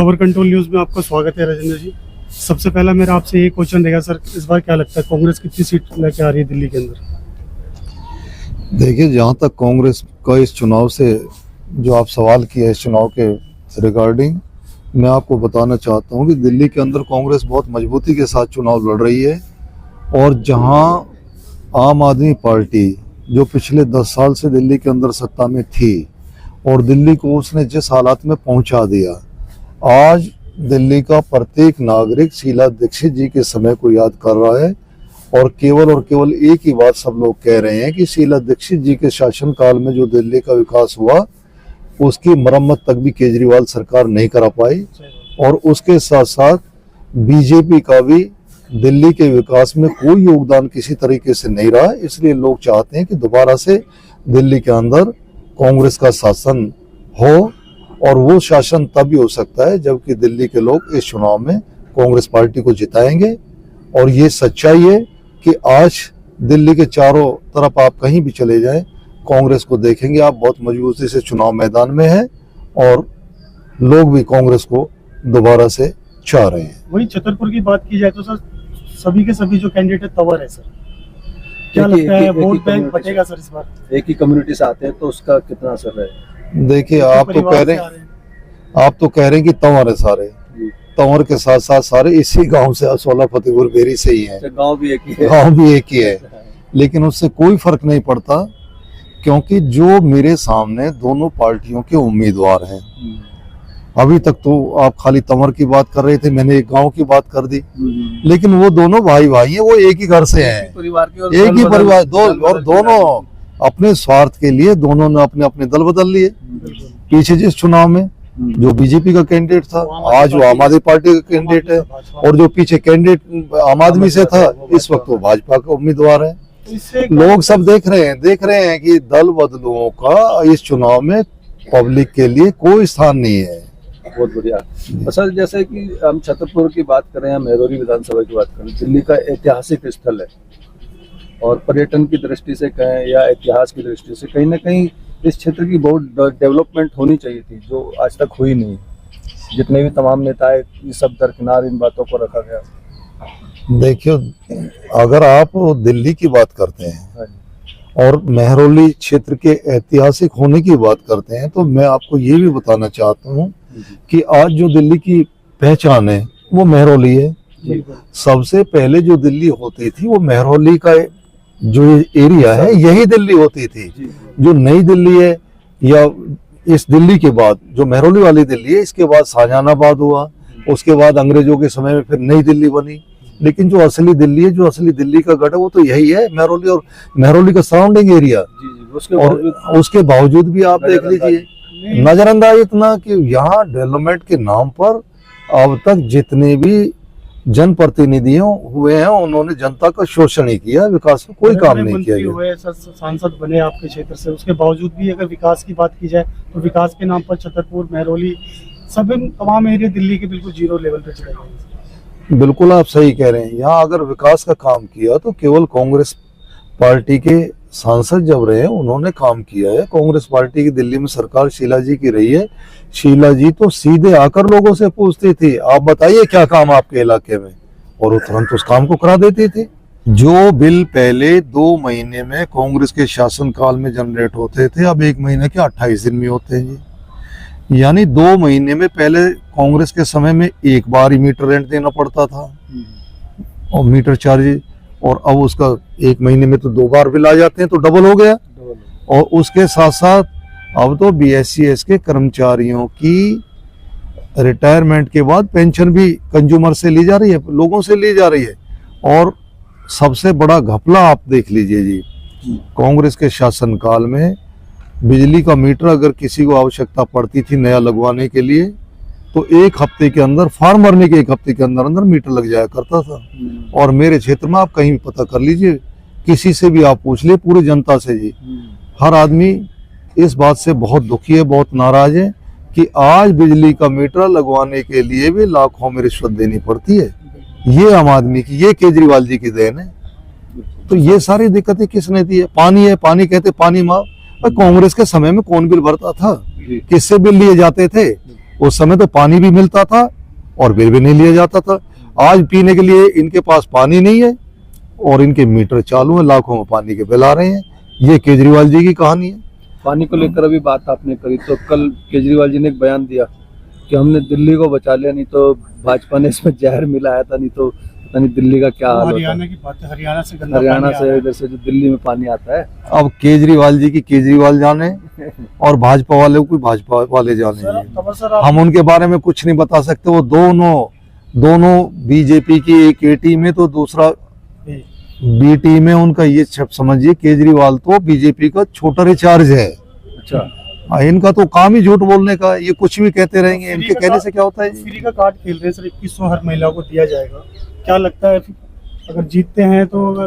खबर control news में आपका स्वागत है राजेंद्र जी। सबसे पहला मेरा आपसे ये क्वेश्चन रहेगा सर, इस बार क्या लगता है कांग्रेस कितनी सीट लेके आ रही है दिल्ली के अंदर? देखिए, जहाँ तक कांग्रेस का इस चुनाव से जो आप सवाल किया इस चुनाव के रिगार्डिंग, मैं आपको बताना चाहता हूँ कि दिल्ली के अंदर कांग्रेस बहुत मजबूती के साथ चुनाव लड़ रही है। और जहाँ आम आदमी पार्टी जो पिछले 10 साल से दिल्ली के अंदर सत्ता में थी और दिल्ली को उसने जिस हालात में पहुंचा दिया, आज दिल्ली का प्रत्येक नागरिक शीला दीक्षित जी के समय को याद कर रहा है और केवल एक ही बात सब लोग कह रहे हैं कि शीला दीक्षित जी के शासनकाल में जो दिल्ली का विकास हुआ उसकी मरम्मत तक भी केजरीवाल सरकार नहीं करा पाई। और उसके साथ साथ बीजेपी का भी दिल्ली के विकास में कोई योगदान किसी तरीके से नहीं रहा। इसलिए लोग चाहते हैं कि दोबारा से दिल्ली के अंदर कांग्रेस का शासन हो और वो शासन तभी हो सकता है जबकि दिल्ली के लोग इस चुनाव में कांग्रेस पार्टी को जिताएंगे। और ये सच्चाई है कि आज दिल्ली के चारों तरफ आप कहीं भी चले जाएं, कांग्रेस को देखेंगे आप बहुत मजबूती से चुनाव मैदान में है और लोग भी कांग्रेस को दोबारा से चाह रहे हैं। वही छतरपुर की बात की जाए तो सर सभी के सभी जो कैंडिडेट तंवर है सर, क्या लगता है वोट बैंक बटेगा सर इस बार? एक ही कम्युनिटी से आते हैं तो उसका कितना असर है? देखिए, आप तो कह रहे हैं कि तंवर है सारे, तंवर के साथ साथ सारे इसी गांव से, असोला फतेहपुर बेरी से ही हैं। गांव भी एक ही है। गांव भी एक ही है, लेकिन उससे कोई फर्क नहीं पड़ता क्योंकि जो मेरे सामने दोनों पार्टियों के उम्मीदवार हैं, अभी तक तो आप खाली तंवर की बात कर रहे थे, मैंने एक गांव की बात कर दी, लेकिन वो दोनों भाई भाई हैं, वो एक ही घर से हैं, एक ही परिवार, और दोनों अपने स्वार्थ के लिए दोनों ने अपने अपने दल बदल लिए। पीछे जिस चुनाव में जो बीजेपी का कैंडिडेट था, आज वो आम आदमी पार्टी का कैंडिडेट है, और जो पीछे कैंडिडेट आम आदमी से था इस वक्त वो भाजपा का उम्मीदवार है। लोग सब देख रहे हैं कि दल बदलुओं का इस चुनाव में पब्लिक के लिए कोई स्थान नहीं है। बहुत बढ़िया। सर, जैसे कि हम छतरपुर की बात करें या मेहरौली विधानसभा की बात करें, दिल्ली का ऐतिहासिक स्थल है और पर्यटन की दृष्टि से कहें या इतिहास की दृष्टि से कहीं ना कहीं इस क्षेत्र की बहुत डेवलपमेंट होनी चाहिए थी, जो आज तक हुई नहीं। जितने भी तमाम नेता है ये सब दरकिनार इन बातों को रखा गया। देखिए, अगर आप दिल्ली की बात करते हैं और मेहरौली क्षेत्र के ऐतिहासिक होने की बात करते हैं तो मैं आपको ये भी बताना चाहता हूँ कि आज जो दिल्ली की पहचान है वो मेहरौली है। सबसे पहले जो दिल्ली होती थी वो मेहरौली का जो एरिया है यही दिल्ली होती थी। जो नई दिल्ली है या इस दिल्ली के बाद जो मेहरौली वाली दिल्ली है, इसके बाद शाहजहानाबाद हुआ, उसके बाद अंग्रेजों के समय में फिर नई दिल्ली बनी, लेकिन जो असली दिल्ली है, जो असली दिल्ली का गढ़ है वो तो यही है, मेहरौली और मेहरौली का सराउंडिंग एरिया। और उसके बावजूद भी आप देख लीजिए, नजरअंदाज इतना कि यहाँ डेवलपमेंट के नाम पर अब तक जितने भी जनप्रतिनिधि हुए हैं उन्होंने जनता का शोषण ही किया, विकास का कोई काम नहीं किया गया। सांसद बने आपके क्षेत्र से, उसके बावजूद भी अगर विकास की बात की जाए तो विकास के नाम पर छतरपुर, मेहरौली, सब तमाम एरिया दिल्ली के बिल्कुल जीरो लेवल पे चले गए। बिल्कुल आप सही कह रहे हैं। यहाँ अगर विकास का काम किया तो केवल कांग्रेस पार्टी के सांसद जब रहे उन्होंने काम किया है। कांग्रेस पार्टी की दिल्ली में सरकार शीला जी की रही है। शीला जी तो सीधे आकर लोगों से पूछती थी, आप बताइए क्या काम आपके इलाके में, और वो तुरंत उस काम को करा देती थी। जो बिल पहले 2 महीने में कांग्रेस के शासनकाल में जनरेट होते थे, अब 1 महीने के 28 दिन में होते हैं जी। यानी 2 महीने में पहले कांग्रेस के समय में एक बार ही मीटर रेंट देना पड़ता था और मीटर चार्ज, और अब उसका 1 महीने में तो 2 बार बिल आ जाते हैं, तो डबल हो गया। और उसके साथ साथ अब तो BSCS के कर्मचारियों की रिटायरमेंट के बाद पेंशन भी कंज्यूमर से ली जा रही है, लोगों से ली जा रही है। और सबसे बड़ा घपला आप देख लीजिए जी, कांग्रेस के शासनकाल में बिजली का मीटर अगर किसी को आवश्यकता पड़ती थी नया लगवाने के लिए तो 1 हफ्ते के अंदर, फार्म भरने के 1 हफ्ते के अंदर अंदर मीटर लग जाया करता था। और मेरे क्षेत्र में आप कहीं भी पता कर लीजिए, किसी से भी आप पूछ लिए, पूरी जनता से जी, हर आदमी इस बात से बहुत दुखी है, बहुत नाराज है कि आज बिजली का मीटर लगवाने के लिए भी लाखों में रिश्वत देनी पड़ती है। ये आम आदमी की, ये केजरीवाल जी की देन है। तो ये सारी दिक्कतें किसने दी है? पानी है, पानी कहते पानी माफ। कांग्रेस के समय में कौन बिल भरता था? किससे बिल लिए जाते थे? उस समय तो पानी भी मिलता था और बिल भी नहीं लिया जाता था। आज पीने के लिए इनके पास पानी नहीं है और इनके मीटर चालू है, लाखों में पानी के बिल आ रहे हैं। ये केजरीवाल जी की कहानी है। पानी को लेकर अभी बात आपने करी, तो कल केजरीवाल जी ने एक बयान दिया कि हमने दिल्ली को बचा लिया, नहीं तो भाजपा ने इसमें जहर मिलाया था, नहीं तो पता नहीं दिल्ली का क्या हाल होता। हरियाणा की बात है, हरियाणा से गंदा हरियाणा पानी आ से रहा है। इधर से जो दिल्ली में पानी आता है। अब केजरीवाल जी की केजरीवाल जाने और भाजपा वाले को भाजपा वाले जाने। सर, तब सर आप हम उनके बारे में कुछ नहीं बता सकते। वो दोनों बीजेपी की एक ए टीम है तो दूसरा बी टीम है। उनका ये समझिए, केजरीवाल तो बीजेपी का छोटा रिचार्ज है। अच्छा, इनका तो काम ही झूठ बोलने का, ये कुछ भी कहते रहेंगे। इनके कहने से क्या होता है? फ्री का कार्ड खेल रहे हैं सर, 2100 हर महिला को दिया जाएगा। क्या लगता है अगर जीतते हैं तो अगर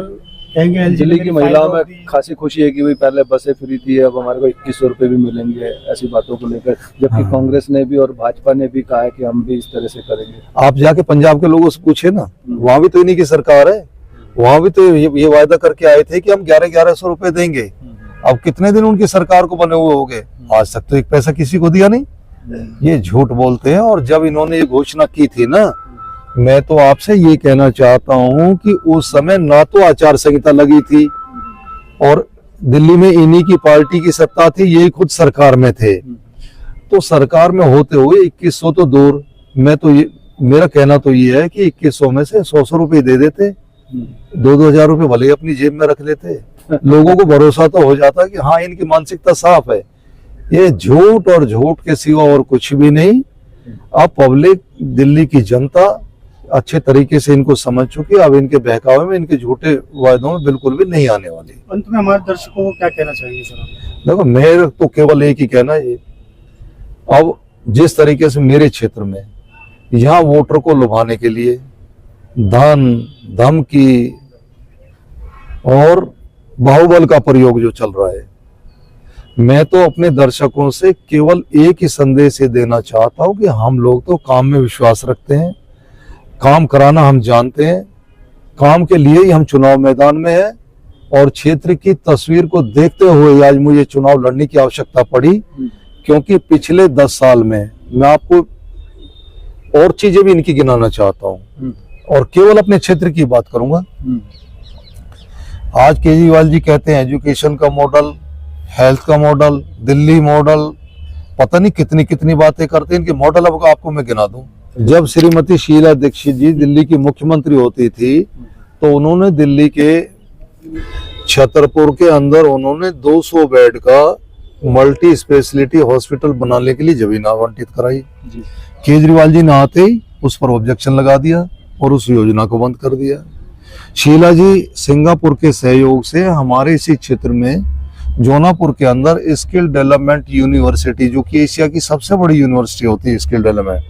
कहेंगे दिल्ली की महिलाओं में खासी खुशी है कि भाई पहले बसें फ्री थी, अब हमारे को 2100 रुपए भी मिलेंगे, ऐसी बातों को लेकर, जबकि हाँ। कांग्रेस ने भी और भाजपा ने भी कहा है कि हम भी इस तरह से करेंगे। आप जाके पंजाब के लोगों से पूछे ना, वहां भी तो इन्हीं की सरकार है। वहां भी तो ये वायदा करके आए थे कि हम 1100 रुपए देंगे। अब कितने दिन उनकी सरकार को बने हुए हो गए, आज तक तो एक पैसा किसी को दिया नहीं। ये झूठ बोलते हैं। और जब इन्होंने ये घोषणा की थी ना, मैं तो आपसे ये कहना चाहता हूं कि उस समय ना तो आचार संहिता लगी थी और दिल्ली में इन्हीं की पार्टी की सत्ता थी, यही खुद सरकार में थे। तो सरकार में होते हुए 2100 तो दूर, मेरा कहना तो ये है कि 2100 में से 100 रुपए दे देते, 2-2 हजार रुपए भले ही अपनी जेब में रख लेते। लोगों को भरोसा तो हो जाता कि हाँ, इनकी मानसिकता साफ है। ये झूठ और झूठ के सिवा और कुछ भी नहीं। अब पब्लिक, दिल्ली की जनता अच्छे तरीके से इनको समझ चुकी है। अब इनके बहकावे में, इनके झूठे वायदों में बिल्कुल भी नहीं आने वाली। अंत में हमारे दर्शकों को क्या कहना चाहिए सर आप? देखो, मेरे तो केवल एक ही कहना है, अब जिस तरीके से मेरे क्षेत्र में यहाँ वोटर को लुभाने के लिए धन, धमकी और बाहुबल का प्रयोग जो चल रहा है, मैं तो अपने दर्शकों से केवल एक ही संदेश ये देना चाहता हूं कि हम लोग तो काम में विश्वास रखते हैं, काम कराना हम जानते हैं, काम के लिए ही हम चुनाव मैदान में हैं। और क्षेत्र की तस्वीर को देखते हुए आज मुझे चुनाव लड़ने की आवश्यकता पड़ी, क्योंकि पिछले 10 साल में मैं आपको और चीजें भी इनकी गिनाना चाहता हूं और केवल अपने क्षेत्र की बात करूंगा। आज केजरीवाल जी कहते हैं एजुकेशन का मॉडल, हेल्थ का मॉडल, दिल्ली मॉडल, पता नहीं कितनी कितनी बातें करते हैं। इनके मॉडल अब आपको मैं गिना दूं। जब श्रीमती शीला दीक्षित जी दिल्ली की मुख्यमंत्री होती थी तो उन्होंने दिल्ली के छतरपुर के अंदर उन्होंने 200 बेड का मल्टी स्पेशलिटी हॉस्पिटल बनाने के लिए जमीन आवंटित कराई। केजरीवाल जी ने आते ही उस पर ऑब्जेक्शन लगा दिया और उस योजना को बंद कर दिया। शीला जी सिंगापुर के सहयोग से हमारे इसी क्षेत्र में जोनापुर के अंदर स्किल डेवलपमेंट यूनिवर्सिटी, जो कि एशिया की सबसे बड़ी यूनिवर्सिटी होती है स्किल डेवलपमेंट,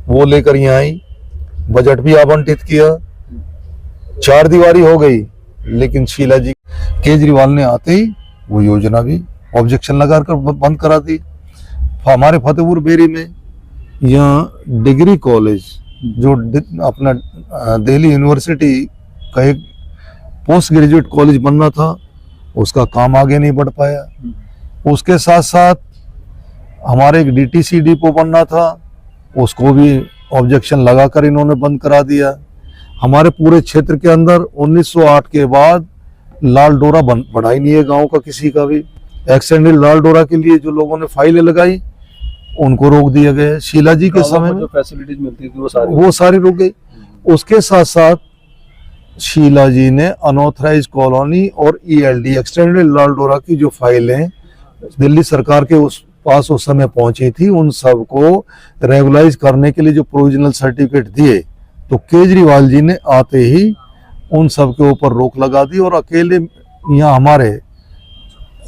वो लेकर यहाँ आई, बजट भी आवंटित किया, 4 दीवारी हो गई। लेकिन शीला जी, केजरीवाल ने आते ही वो योजना भी ऑब्जेक्शन लगाकर बंद करा दी। हमारे फतेहपुर बेरी में यहाँ डिग्री कॉलेज, जो अपना दिल्ली यूनिवर्सिटी का एक पोस्ट ग्रेजुएट कॉलेज बनना था, उसका काम आगे नहीं बढ़ पाया। उसके साथ साथ हमारे एक डीटीसी डिपो बनना था, उसको भी ऑब्जेक्शन लगाकर इन्होंने बंद करा दिया। हमारे पूरे क्षेत्र के अंदर 1908 के बाद लाल डोरा बढ़ा ही नहीं है गांव का किसी का भी। एक्सटेंडेड लाल डोरा के लिए जो लोगों ने फाइलें लगाई उनको रोक दिया गया। शीला जी के समय में जो फैसिलिटीज मिलती थी वो सारी रुक गई। उसके साथ साथ शीला जी ने अनऑथराइज कॉलोनी और ईएलडी एक्सटेंडेड लाल डोरा की जो फाइलें दिल्ली सरकार के पास उस समय पहुंची थी, उन सब को रेगुलाइज करने के लिए जो प्रोविजनल सर्टिफिकेट दिए, तो केजरीवाल जी ने आते ही उन सब के ऊपर रोक लगा दी। और अकेले यहाँ हमारे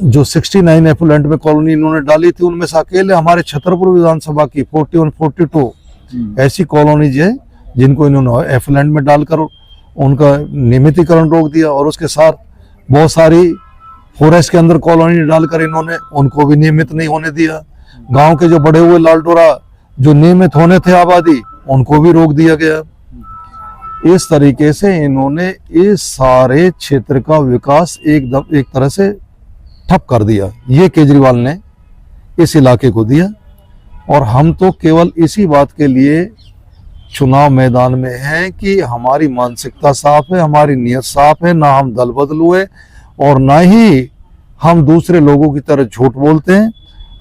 जो 69 एफुलेंट में कॉलोनी इन्होंने डाली थी, उनमें से अकेले हमारे छतरपुर विधानसभा की 41-42 ऐसी कॉलोनीज है जिनको इन्होंने एफुलेंट में डालकर उनका नियमितीकरण रोक दिया। और उसके साथ बहुत सारी फॉरेस्ट के अंदर कॉलोनी डालकर इन्होंने उनको भी नियमित नहीं होने दिया। गांव के जो बड़े हुए लाल डोरा जो नियमित होने थे आबादी, उनको भी रोक दिया गया। इस तरीके से इन्होंने इस सारे क्षेत्र का विकास एक तरह से ठप कर दिया। ये केजरीवाल ने इस इलाके को दिया। और हम तो केवल इसी बात के लिए चुनाव मैदान में हैं कि हमारी मानसिकता साफ है, हमारी नीयत साफ है, ना हम दल बदल हुए और ना ही हम दूसरे लोगों की तरह झूठ बोलते हैं।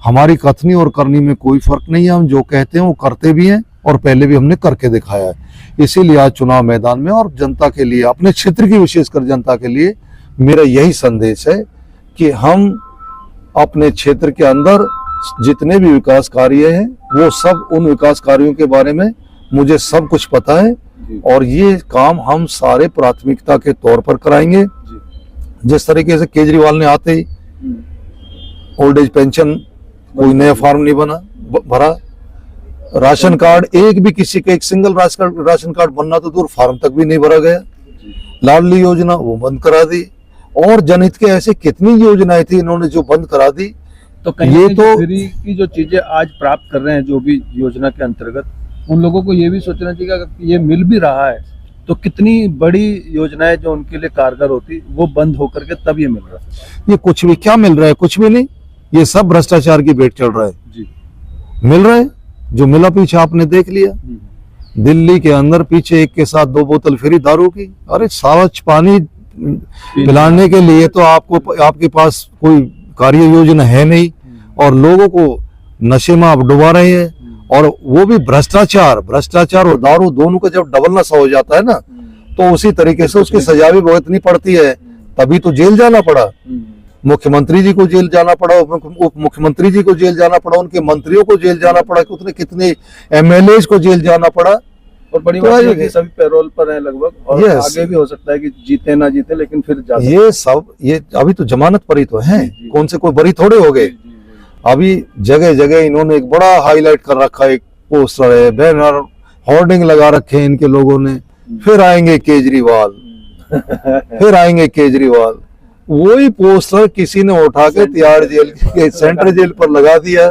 हमारी कथनी और करनी में कोई फर्क नहीं है, हम जो कहते हैं वो करते भी हैं और पहले भी हमने करके दिखाया है। इसीलिए आज चुनाव मैदान में और जनता के लिए, अपने क्षेत्र की विशेषकर जनता के लिए मेरा यही संदेश है कि हम अपने क्षेत्र के अंदर जितने भी विकास कार्य हैं वो सब, उन विकास कार्यों के बारे में मुझे सब कुछ पता है और ये काम हम सारे प्राथमिकता के तौर पर कराएंगे। जिस तरीके से केजरीवाल ने आते ही ओल्ड एज पेंशन कोई नया फॉर्म नहीं भरा, राशन कार्ड एक भी किसी का, एक सिंगल राशन कार्ड बनना तो दूर, फॉर्म तक भी नहीं भरा गया। लाडली योजना वो बंद करा दी और जनहित के ऐसे कितनी योजनाएं थी इन्होंने जो बंद करा दी। तो कहीं ये तो फ्री की जो चीजें आज प्राप्त कर रहे हैं जो भी योजना के अंतर्गत, उन लोगों को ये भी सोचना चाहिए कि ये मिल भी रहा है तो कितनी बड़ी योजनाएं जो उनके लिए कारगर होती वो बंद होकर के तब ये मिल रहा है। ये कुछ भी क्या मिल रहा है, कुछ भी नहीं, ये सब भ्रष्टाचार की भेंट चढ़ रहा है जी। मिल रहा है जो मिला पीछे आपने देख लिया। दिल्ली के अंदर पीछे एक के साथ 2 बोतल फ्री दारू की। अरे स्वच्छ पानी पिलाने के लिए तो आपके पास कोई कार्य योजना है नहीं और लोगों को नशे में आप डुबा रहे हैं। और वो भी भ्रष्टाचार और दारू दोनों का जब डबल नशा हो जाता है ना तो उसी तरीके से उसकी सजा भी भुगतनी पड़ती है। तभी तो जेल जाना पड़ा, मुख्यमंत्री जी को जेल जाना पड़ा, उप मुख्यमंत्री जी को जेल जाना पड़ा, उनके मंत्रियों को जेल जाना पड़ा, कितने एमएलए को जेल जाना पड़ा। और बड़ी बात है कि सभी पैरोल पर हैं लगभग और आगे भी हो सकता है कि जीते ना जीते लेकिन फिर ये अभी तो जमानत पर ही तो हैं, कौन से कोई बरी थोड़े हो गए। अभी जगह जगह इन्होंने एक बड़ा हाईलाइट कर रखा है, एक पोस्टर है, बैनर, होर्डिंग लगा रखे हैं इनके लोगों ने, फिर आएंगे केजरीवाल फिर आएंगे केजरीवाल। वही पोस्टर किसी ने उठा के तिहाड़ जेल के सेंट्रल जेल पर लगा दिया।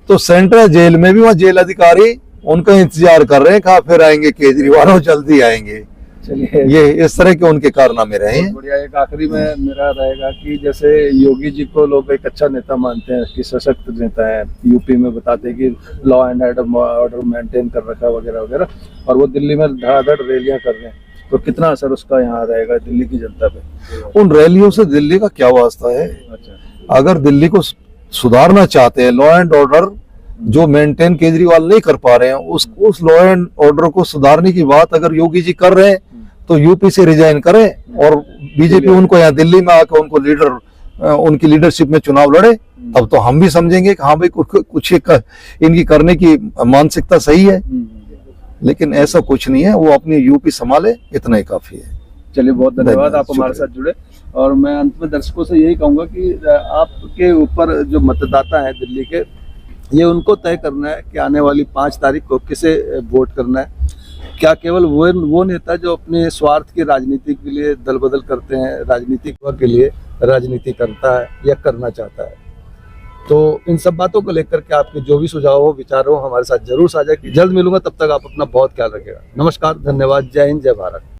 तो सेंट्रल जेल में भी वहाँ जेल अधिकारी उनका इंतजार कर रहे हैं कहाँ फिर आएंगे केजरीवाल और जल्दी आएंगे। चलिए, ये इस तरह के उनके कारनामे रहे हैं। बढ़िया। एक आखिरी में मेरा रहेगा कि जैसे योगी जी को लोग एक अच्छा नेता मानते हैं कि सशक्त नेता है, यूपी में बताते हैं कि लॉ एंड ऑर्डर मेंटेन कर रखा वगैरह वगैरह, और वो दिल्ली में धड़ाधड़ रैलियां कर रहे हैं, तो कितना असर उसका यहाँ रहेगा दिल्ली की जनता पे? उन रैलियों से दिल्ली का क्या वास्ता है? अगर दिल्ली को सुधारना चाहते हैं, लॉ एंड ऑर्डर जो मेंटेन केजरीवाल नहीं कर पा रहे हैं, उस लॉ एंड ऑर्डर को सुधारने की बात अगर योगी जी कर रहे हैं तो यूपी से रिजाइन करें और बीजेपी उनको यहाँ दिल्ली में आकर उनको उनकी लीडरशिप में चुनाव लड़े, तब तो हम भी समझेंगे कि हाँ भाई कुछ इनकी करने की मानसिकता सही है। लेकिन ऐसा कुछ नहीं है, वो अपनी यूपी संभाले, इतना ही काफी है। चलिए, बहुत धन्यवाद, आप हमारे साथ जुड़े। और मैं अंत में दर्शकों से यही कहूंगा कि आपके ऊपर जो मतदाता है दिल्ली के, ये उनको तय करना है कि आने वाली 5 तारीख को किसे वोट करना है। क्या केवल वो नेता जो अपने स्वार्थ की राजनीति के लिए दल बदल करते हैं, राजनीति के लिए राजनीति करता है या करना चाहता है? तो इन सब बातों को लेकर के आपके जो भी सुझाव हो, विचार हो, हमारे साथ जरूर साझा कीजिए। जल्द मिलूंगा, तब तक आप अपना बहुत ख्याल रखिएगा। नमस्कार, धन्यवाद, जय हिंद, जय भारत।